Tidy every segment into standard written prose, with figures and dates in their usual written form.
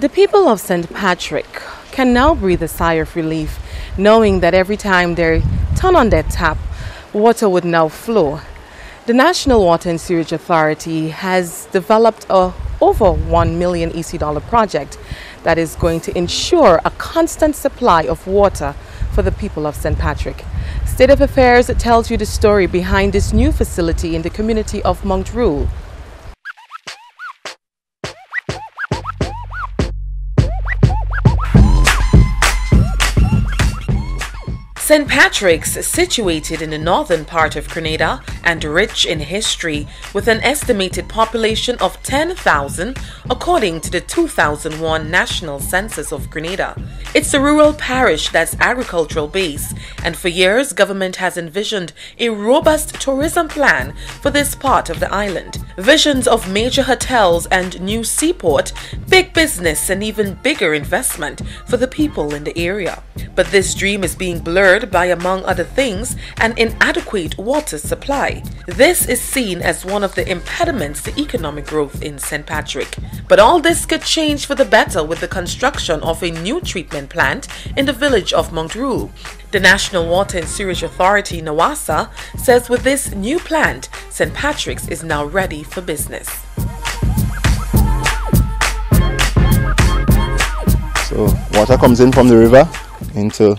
The people of St. Patrick can now breathe a sigh of relief, knowing that every time they turn on their tap, water would now flow. The National Water and Sewerage Authority has developed a over $1 million EC project that is going to ensure a constant supply of water for the people of St. Patrick. State of Affairs tells you the story behind this new facility in the community of Reuil. St. Patrick's, situated in the northern part of Grenada and rich in history, with an estimated population of 10,000 according to the 2001 National Census of Grenada. It's a rural parish that's agricultural based, and for years government has envisioned a robust tourism plan for this part of the island. Visions of major hotels and new seaport, big business and even bigger investment for the people in the area. But this dream is being blurred by, among other things, an inadequate water supply. This is seen as one of the impediments to economic growth in St. Patrick. But all this could change for the better with the construction of a new treatment plant in the village of Reuil. The National Water and Sewerage Authority, NAWASA, says with this new plant, St. Patrick's is now ready for business. So water comes in from the river into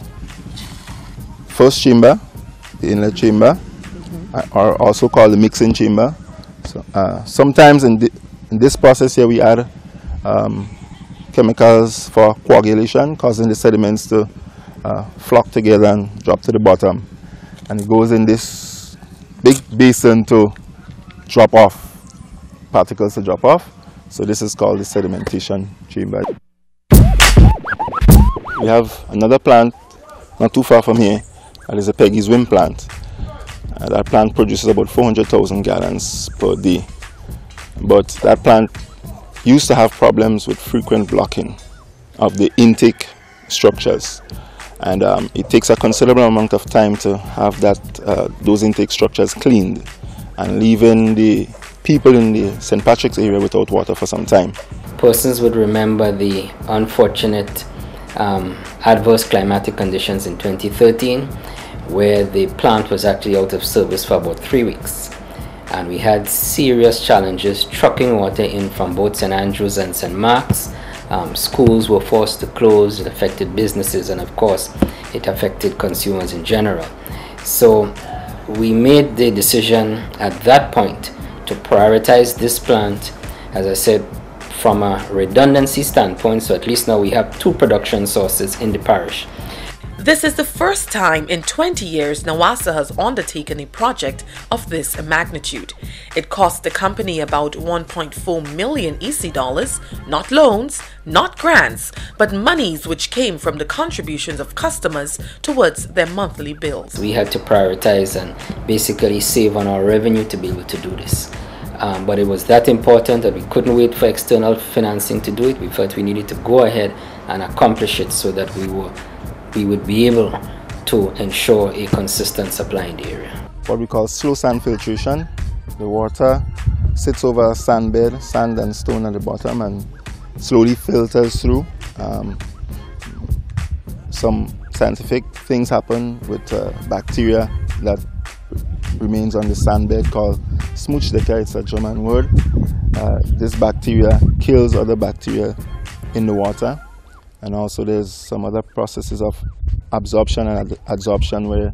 first chamber, the inlet chamber, or also called the mixing chamber. So sometimes in this process here we add chemicals for coagulation, causing the sediments to flock together and drop to the bottom, and it goes in this big basin to drop off, particles to drop off. So this is called the sedimentation chamber. We have another plant not too far from here. That is a Peggy's Wind plant. That plant produces about 400,000 gallons per day. But that plant used to have problems with frequent blocking of the intake structures. And it takes a considerable amount of time to have those intake structures cleaned, and leaving the people in the St. Patrick's area without water for some time. Persons would remember the unfortunate adverse climatic conditions in 2013, where the plant was actually out of service for about 3 weeks, and we had serious challenges trucking water in from both St. Andrews and St. Mark's. Schools were forced to close. It affected businesses, and of course it affected consumers in general. So we made the decision at that point to prioritize this plant, as I said, from a redundancy standpoint, so at least now we have 2 production sources in the parish. This is the first time in 20 years NAWASA has undertaken a project of this magnitude. It cost the company about $1.4 million EC, not loans, not grants, but monies which came from the contributions of customers towards their monthly bills. We had to prioritize and basically save on our revenue to be able to do this. But it was that important that we couldn't wait for external financing to do it. We felt we needed to go ahead and accomplish it so that we would be able to ensure a consistent supply in the area. What we call slow sand filtration. The water sits over a sand bed, sand and stone at the bottom, and slowly filters through. Some scientific things happen with bacteria that remains on the sand bed called smoochdecke. It's a German word. This bacteria kills other bacteria in the water, and also there's some other processes of absorption and adsorption where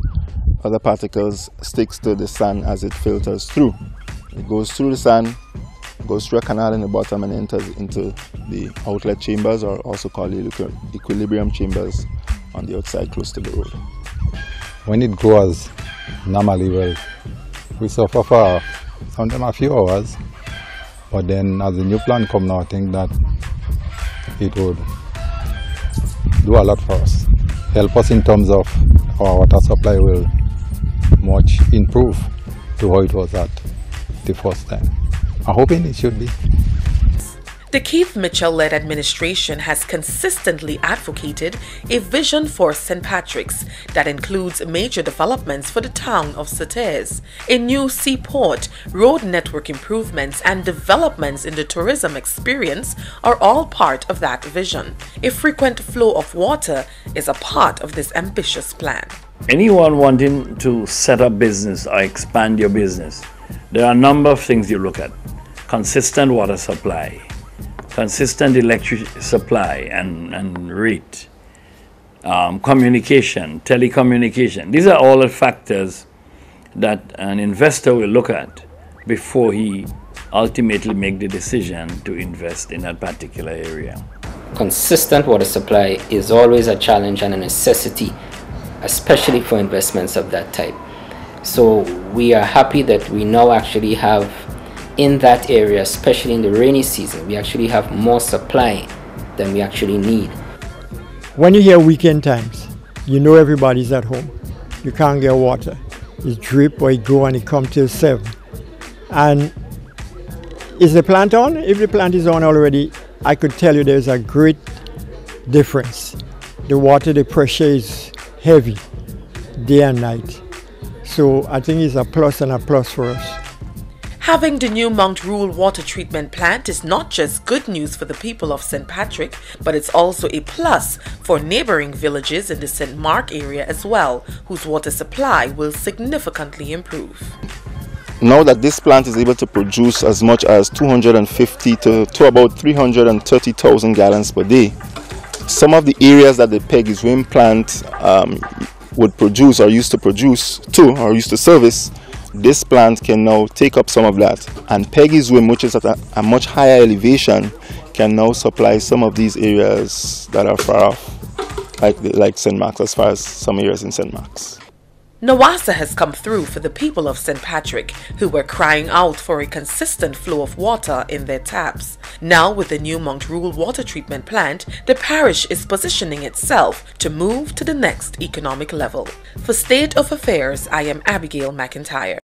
other particles sticks to the sand as it filters through. It goes through the sand, goes through a canal in the bottom and enters into the outlet chambers, or also called the equilibrium chambers, on the outside close to the road. When it goes normally, well, we suffer for sometimes a few hours, but then as the new plant comes now, I think that it would do a lot for us, help us in terms of our water supply will much improve to how it was at the first time. I'm hoping it should be. The Keith Mitchell-led administration has consistently advocated a vision for St. Patrick's that includes major developments for the town of Sauteurs. A new seaport, road network improvements, and developments in the tourism experience are all part of that vision. A frequent flow of water is a part of this ambitious plan. Anyone wanting to set up business or expand your business, there are a number of things you look at. Consistent water supply, consistent electric supply and rate, communication, telecommunication. These are all the factors that an investor will look at before he ultimately make the decision to invest in that particular area. Consistent water supply is always a challenge and a necessity, especially for investments of that type. So we are happy that we now actually have in that area, especially in the rainy season, we actually have more supply than we actually need. When you hear weekend times, you know everybody's at home. You can't get water. It drip or it go and it come till 7. And is the plant on? If the plant is on already, I could tell you there's a great difference. The water, the pressure is heavy day and night. So I think it's a plus and a plus for us. Having the new Mount Reuil water treatment plant is not just good news for the people of St. Patrick, but it's also a plus for neighboring villages in the St. Mark area as well, whose water supply will significantly improve. Now that this plant is able to produce as much as 250 to about 330,000 gallons per day, some of the areas that the Peggy's Whim plant would produce or used to service, this plant can now take up some of that, and Peggy's Whim, which is at a much higher elevation, can now supply some of these areas that are far off, like St. Mark's, as far as some areas in St. Mark's. NAWASA has come through for the people of St. Patrick, who were crying out for a consistent flow of water in their taps. Now, with the new Mount Reuil water treatment plant, the parish is positioning itself to move to the next economic level. For State of Affairs, I am Abigail McIntyre.